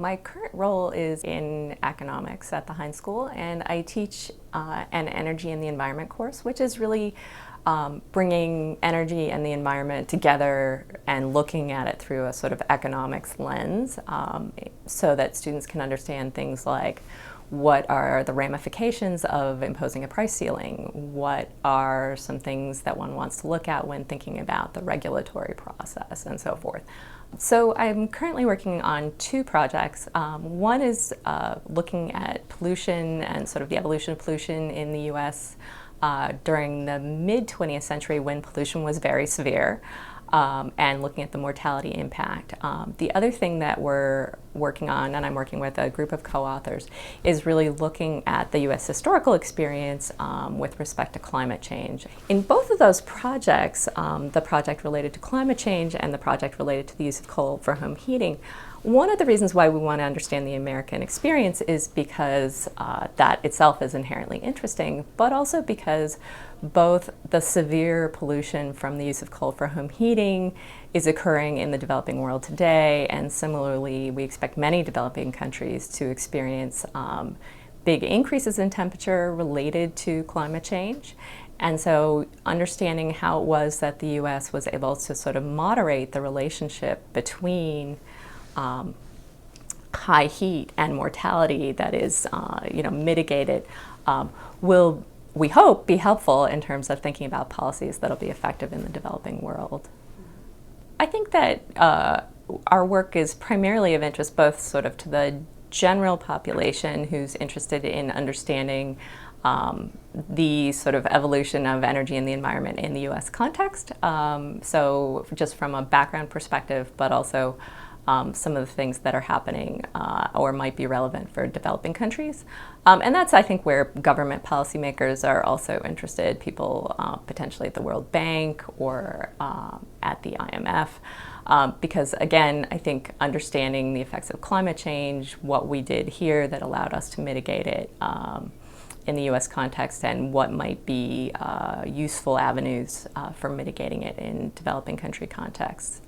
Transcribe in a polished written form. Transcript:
My current role is in economics at the Heinz School, and I teach an energy and the environment course, which is really bringing energy and the environment together and looking at it through a sort of economics lens, so that students can understand things like what are the ramifications of imposing a price ceiling, what are some things that one wants to look at when thinking about the regulatory process, and so forth. So I'm currently working on two projects. One is looking at pollution and sort of the evolution of pollution in the US during the mid-20th century when pollution was very severe, and looking at the mortality impact. The other thing that we're working on, and I'm working with a group of co-authors, is really looking at the US historical experience with respect to climate change. In both of those projects, the project related to climate change and the project related to the use of coal for home heating, one of the reasons why we want to understand the American experience is because that itself is inherently interesting, but also because both the severe pollution from the use of coal for home heating is occurring in the developing world today, and similarly we expect many developing countries to experience big increases in temperature related to climate change. And so understanding how it was that the US was able to sort of moderate the relationship between high heat and mortality that is mitigated will, we hope, be helpful in terms of thinking about policies that will be effective in the developing world. I think that our work is primarily of interest both sort of to the general population who's interested in understanding the sort of evolution of energy and the environment in the US context. So just from a background perspective, but also some of the things that are happening or might be relevant for developing countries. And that's, I think, where government policymakers are also interested, people potentially at the World Bank or at the IMF. Because again, I think understanding the effects of climate change, what we did here that allowed us to mitigate it in the US context, and what might be useful avenues for mitigating it in developing country contexts.